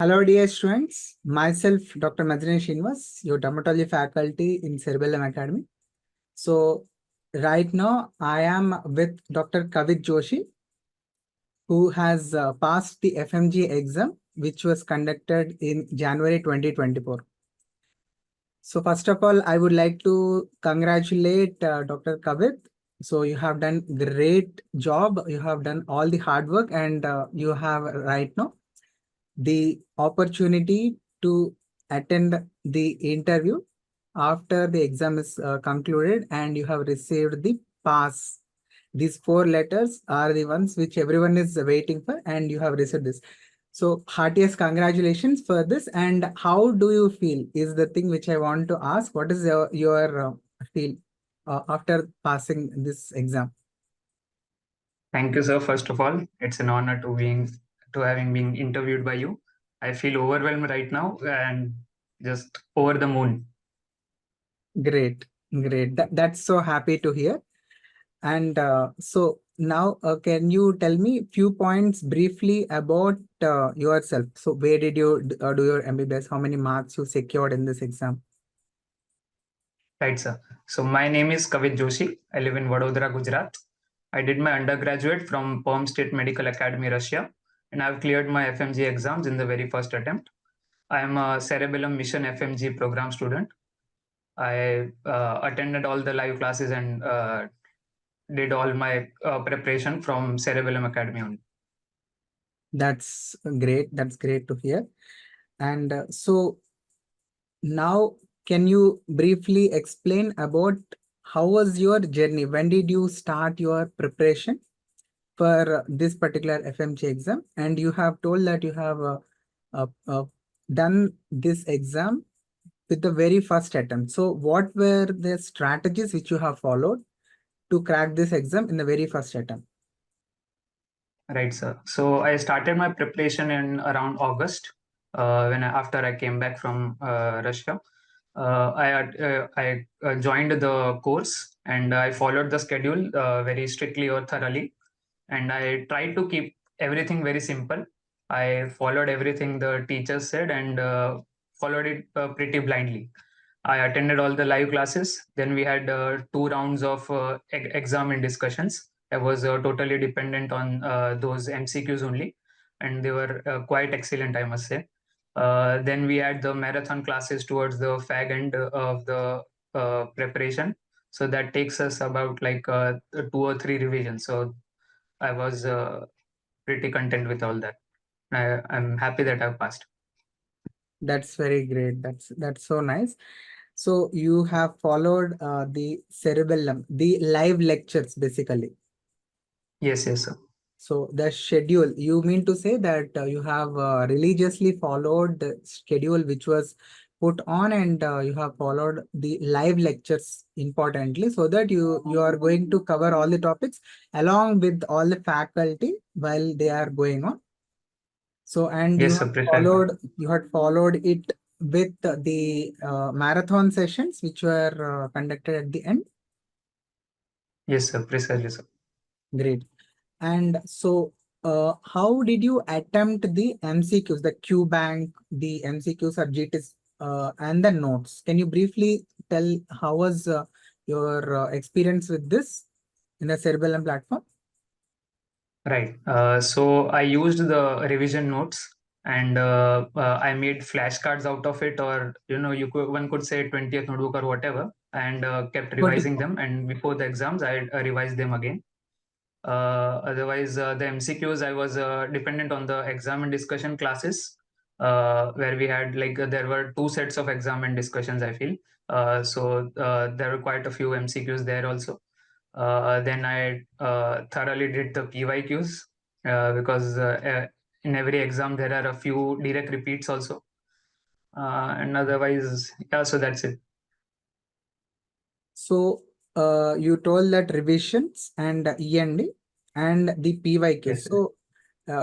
Hello, dear students. Myself, Dr. Maddineni Srinivas, your dermatology faculty in Cerebellum Academy. So, right now, I am with Dr. Kavit Joshi, who has passed the FMGE exam, which was conducted in January 2024. So, first of all, I would like to congratulate Dr. Kavit. So, you have done great job. You have done all the hard work, and you have right now the opportunity to attend the interview after the exam is concluded and you have received the pass. These four letters are the ones which everyone is waiting for, and you have received this. So, heartiest congratulations for this. And how do you feel is the thing which I want to ask. What is your feel after passing this exam? Thank you, sir. First of all, it's an honor to having been interviewed by you. I feel overwhelmed right now and just over the moon. Great, great. That's so happy to hear. And so now, can you tell me few points briefly about yourself? So where did you do your MBBS? How many marks you secured in this exam? Right, sir. So my name is Kavit Joshi. I live in Vadodara, Gujarat. I did my undergraduate from Perm State Medical Academy, Russia, and I've cleared my FMG exams in the very first attempt. I am a Cerebellum Mission FMG program student. I attended all the live classes and did all my preparation from Cerebellum Academy only. That's great. That's great to hear. And so now, can you briefly explain about how was your journey? When did you start your preparation for this particular FMG exam? And you have told that you have done this exam with the very first attempt. So what were the strategies which you have followed to crack this exam in the very first attempt? Right, sir. So I started my preparation in around August after I came back from Russia. I joined the course and I followed the schedule very strictly or thoroughly, and I tried to keep everything very simple. I followed everything the teachers said and followed it pretty blindly. I attended all the live classes. Then we had two rounds of exam and discussions. I was totally dependent on those MCQs only, and they were quite excellent, I must say. Then we had the marathon classes towards the fag end of the preparation. So that takes us about like two or three revisions. So I was pretty content with all that. I'm happy that I've passed. That's very great. That's so nice. So you have followed the cerebellum, the live lectures basically. Yes, yes, sir. So the schedule, you mean to say that you have religiously followed the schedule which was put on, and you have followed the live lectures importantly, so that you are going to cover all the topics along with all the faculty while they are going on. So, and Yes, sir. Precisely. you had followed it with the marathon sessions which were conducted at the end. Yes, sir. Precisely, sir. Great. And so, how did you attempt the MCQs, the Q bank, the MCQs or GTs, and the notes? Can you briefly tell how was your experience with this in the Cerebellum platform? Right. So I used the revision notes and I made flashcards out of it, or one could say 20th notebook or whatever, and kept revising 24. them. And before the exams, I revised them again. Otherwise, the MCQs, I was dependent on the exam and discussion classes, where we had there were two sets of exam and discussions, I feel. So there were quite a few MCQs there also. Then I thoroughly did the PYQs because in every exam there are a few direct repeats also. And otherwise, yeah, so that's it. So, you told that revisions and END and the PYQ. Yes. So,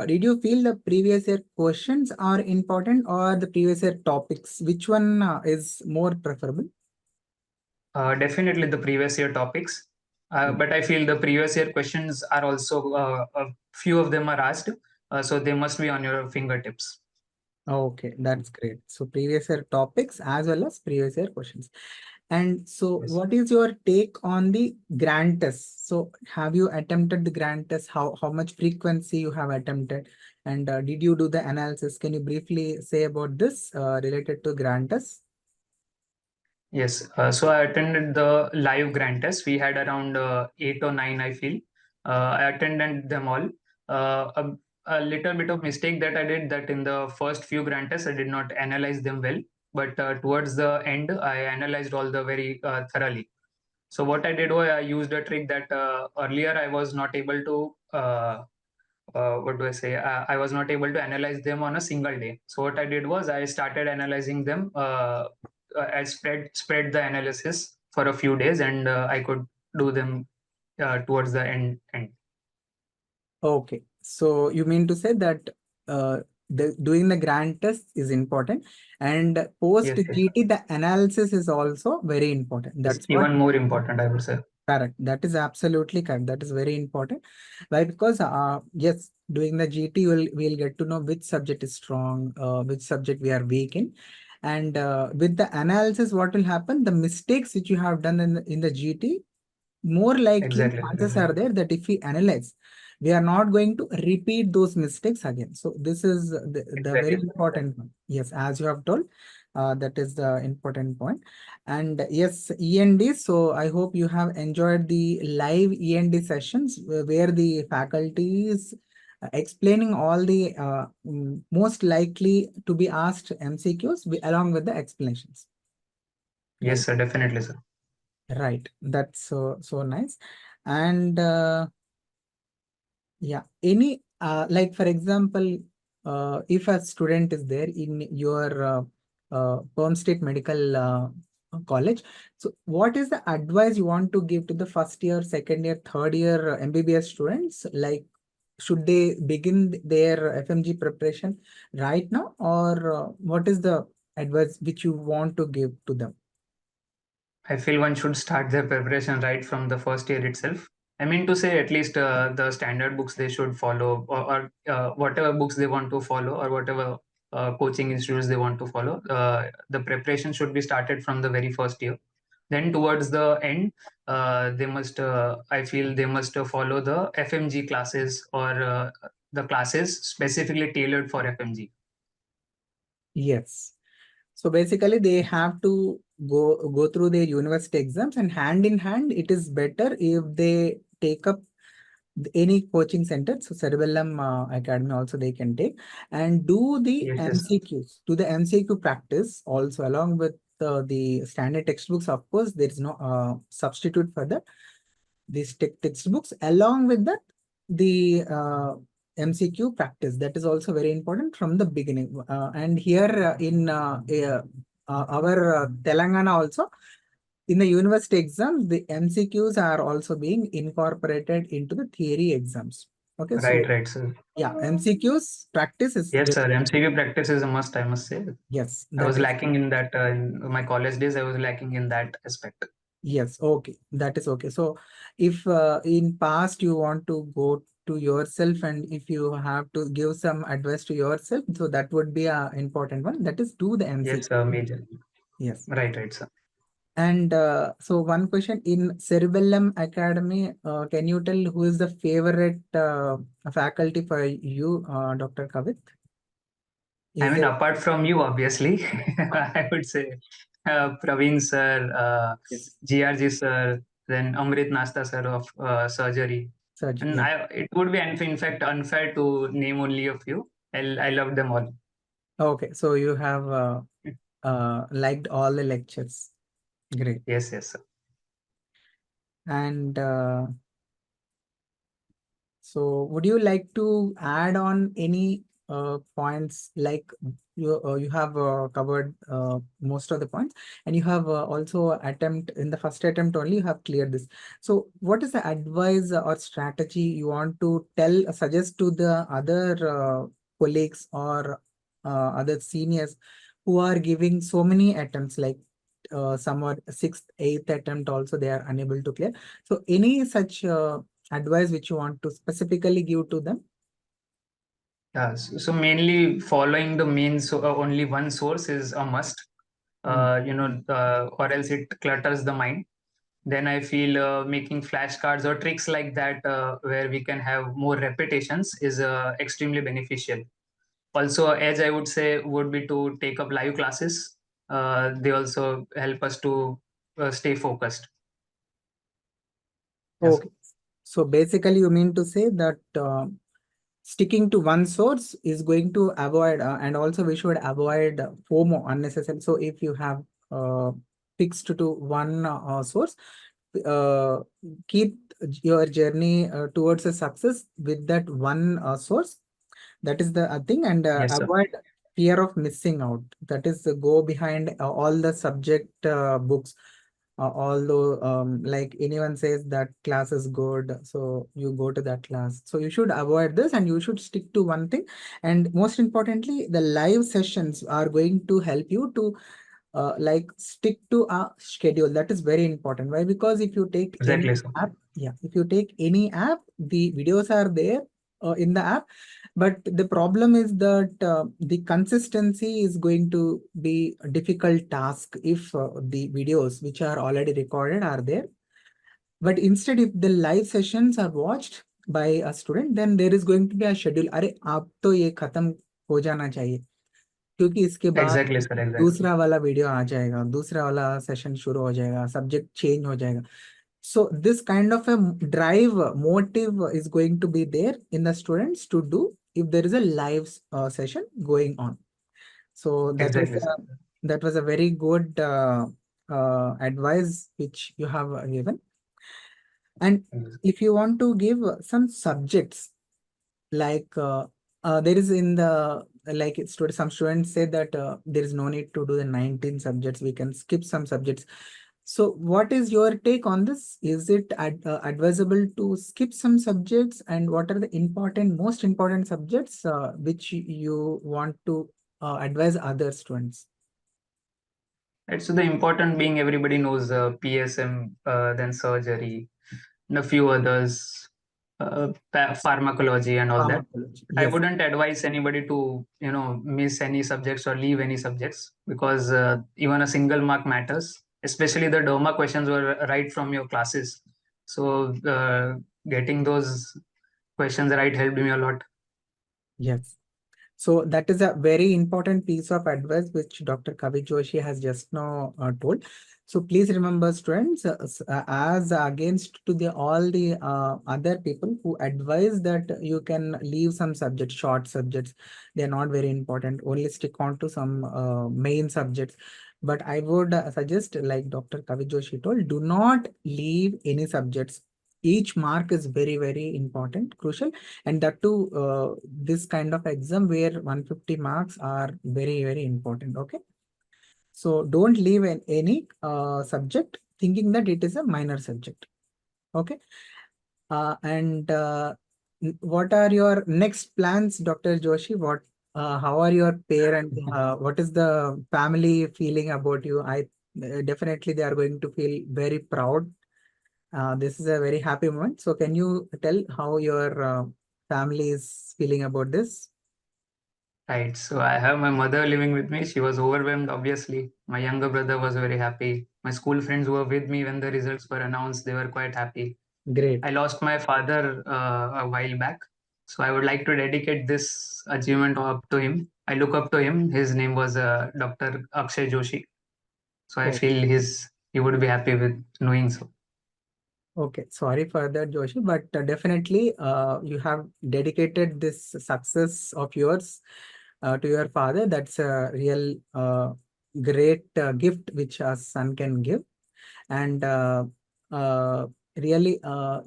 did you feel the previous year questions are important or the previous year topics? Which one is more preferable? Definitely the previous year topics. But I feel the previous year questions are also a few of them are asked, so they must be on your fingertips. Okay, that's great. So previous year topics as well as previous year questions. And so Yes. what is your take on the grant test? So have you attempted the grant test? How much frequency you have attempted? And did you do the analysis? Can you briefly say about this related to grant test? Yes, so I attended the live grant test. We had around 8 or 9, I feel. I attended them all. A little bit of mistake that I did, that in the first few grant tests I did not analyze them well, but towards the end I analyzed all the very thoroughly. So what I did was I used a trick that earlier I was not able to. What do I say? I was not able to analyze them on a single day. So what I did was I started analyzing them. I spread the analysis for a few days, and I could do them towards the end. Okay, so you mean to say that uh, doing the grant test is important, and post Yes, yes, GT the analysis is also very important. yes. That's what. Even more important, I would say. Correct. That is absolutely correct. That is very important. Why? Because yes, doing the GT we'll get to know which subject is strong, which subject we are weak in. And with the analysis, what will happen? The mistakes which you have done in the GT, more likely Exactly, sir, chances are exactly, there that if we analyze, we are not going to repeat those mistakes again. So this is the very exactly, sir, exactly. important one. Yes, as you have told, that is the important point. And yes, END. So I hope you have enjoyed the live END sessions where the faculty is explaining all the most likely to be asked MCQs along with the explanations. Yes, Right. sir, definitely, sir. Right. That's so nice. And yeah, any like for example, if a student is there in your Perm State Medical College, so what is the advice you want to give to the first year, second year, third year MBBS students? Like, should they begin their FMG preparation right now, or what is the advice which you want to give to them? I feel one should start their preparation right from the first year itself. I mean to say, at least the standard books they should follow, or whatever books they want to follow, or whatever coaching institutes they want to follow. The preparation should be started from the very first year. Then towards the end, they must. I feel they must follow the FMG classes, or the classes specifically tailored for FMG. Yes. So basically, they have to go through their university exams, and hand in hand, it is better if they take up any coaching center. So Cerebellum Academy also they can take and do the Yes, yes, MCQs, do the MCQ practice also along with the standard textbooks. Of course, there is no substitute for that. These textbooks along with that the MCQ practice, that is also very important from the beginning. And here in our Telangana also, in the university exams, the MCQs are also being incorporated into the theory exams. Okay, right, so right, sir. yeah, MCQs practice is Yes, very, sir. MCQ practice is a must, I must say. yes, I that was is. lacking in that in my college days. I was lacking in that aspect. Yes, okay, that is okay. So if in past you want to go to yourself and if you have to give some advice to yourself, so that would be a important one. That is do the Yes, MCQ. major. Yes. Right, right, sir. And so one question in Cerebellum Academy, can you tell who is the favorite faculty for you, Dr. Kavit? I Is mean, it? apart from you, obviously, I would say Praveen sir, Yes. GRG sir, then Amrit Nasta sir of surgery. Surgery. And Yes. it would be, in fact, unfair to name only a few. I love them all. Okay, so you have liked all the lectures. Great. Yes, yes, sir. And so would you like to add on any points like you have covered most of the points and you have also attempt in the first attempt only you have cleared this. So what is the advice or strategy you want to suggest to the other colleagues or other seniors who are giving so many attempts like some are sixth, eighth attempt also they are unable to clear. So any such advice which you want to specifically give to them? So mainly following the main, so only one source is a must. Or else it clutters the mind. Then I feel making flashcards or tricks like that, where we can have more repetitions, is extremely beneficial. Also, as I would say, would be to take up live classes. They also help us to stay focused. Yes. Okay. So basically, you mean to say that sticking to one source is going to avoid, and also we should avoid FOMO unnecessary. So if you have fixed to one source, uh, keep your journey towards a success with that one source. That is the thing, and Yes, sir. avoid fear of missing out. That is the go behind all the subject books. Although, like anyone says that class is good, so you go to that class. So you should avoid this, and you should stick to one thing. And most importantly, the live sessions are going to help you to like stick to a schedule. That is very important. Why? Because if you take any Exactly, sir. app, yeah, if you take any app, the videos are there in the app, but the problem is that the consistency is going to be a difficult task if the videos which are already recorded are there. But instead, if the live sessions are watched by a student, then there is going to be a schedule. अरे आप तो ये खत्म हो जाना चाहिए, क्योंकि इसके बाद Exactly, sir. Exactly. दूसरा वाला वीडियो आ जाएगा, दूसरा वाला सेशन शुरू हो जाएगा, सब्जेक्ट चेंज हो जाएगा. So this kind of a drive motive is going to be there in the students to do if there is a live session going on. So Exactly, sir. that was a very good advice which you have given. And if you want to give some subjects, like there is in the, like some students say that there is no need to do the 19 subjects, we can skip some subjects. So what is your take on this? Is it advisable to skip some subjects, and what are the most important subjects which you want to advise other students? Right. So the important being everybody knows PSM, then surgery, and a few others, pharmacology and all that. Pharmacology. I Yes. wouldn't advise anybody to, miss any subjects or leave any subjects, because even a single mark matters. Especially the derma questions were right from your classes. So getting those questions right helped me a lot. Yes. So that is a very important piece of advice which Dr. Kavit Joshi has just now told. So please remember, students, as against to the all the other people who advise that you can leave some subjects, short subjects, they are not very important. Only stick on to some main subjects. But I would suggest, like Dr. Kavit Joshi told, do not leave any subjects. Each mark is very, very important, crucial, and that too, this kind of exam where 150 marks are very, very important. Okay. So don't leave any subject thinking that it is a minor subject. Okay. And what are your next plans, Dr. Joshi? How are your parents? What is the family feeling about you? I definitely they are going to feel very proud. This is a very happy moment. So can you tell how your family is feeling about this? Right. So I have my mother living with me. She was overwhelmed, obviously. My younger brother was very happy. My school friends who were with me when the results were announced, they were quite happy. Great. I lost my father a while back. So I would like to dedicate this achievement up to him. I look up to him. His name was Dr. Akshay Joshi. So I Oh, feel he would be happy with knowing so. okay. Sorry for that, Joshi, but definitely you have dedicated this success of yours to your father. That's a real great gift which a son can give. And uh, really a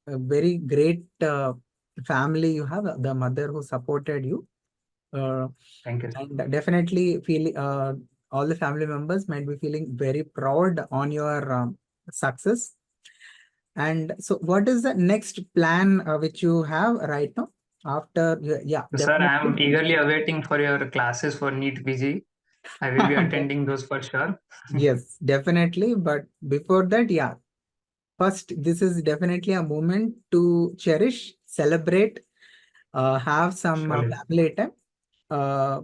very great family you have, the mother who supported you. Uh, Thank you. and definitely feel all the family members might be feeling very proud on your success. And so what is the next plan which you have right now after yeah, So, sir, I am definitely. eagerly awaiting for your classes for NEET PG. I will be attending those for sure. Yes, definitely, but before that, yeah, first this is definitely a moment to cherish, celebrate, have some Surely. family attempt. Uh,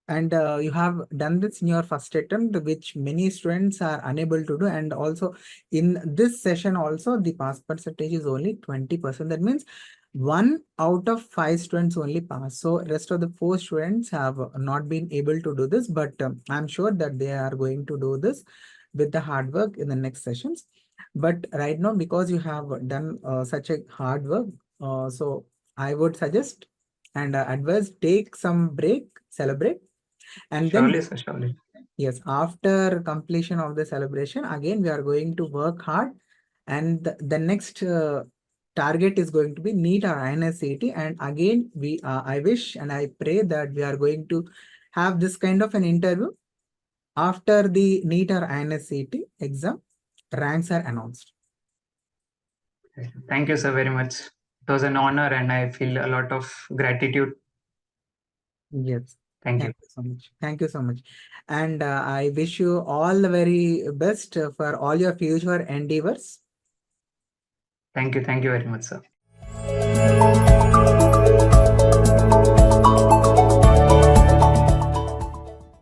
and you have done this in your first attempt, which many students are unable to do. And also in this session also, the pass percentage is only 20%. That means 1 out of 5 students only pass. So rest of the 4 students have not been able to do this, but I'm sure that they are going to do this with the hard work in the next sessions. But right now, because you have done such a hard work, so I would suggest and advise, take some break, celebrate, and then Surely, sir. Surely. yes, after completion of the celebration, again we are going to work hard, and the next target is going to be NEET or INSCET. And again, I wish and I pray that we are going to have this kind of an interview after the NEET or INSCET exam ranks are announced. Thank you, sir, very much. It was an honor, and I feel a lot of gratitude. Yes. Thank you. Thank you so much. Thank you so much. And I wish you all the very best for all your future endeavors. Thank you. Thank you very much, sir.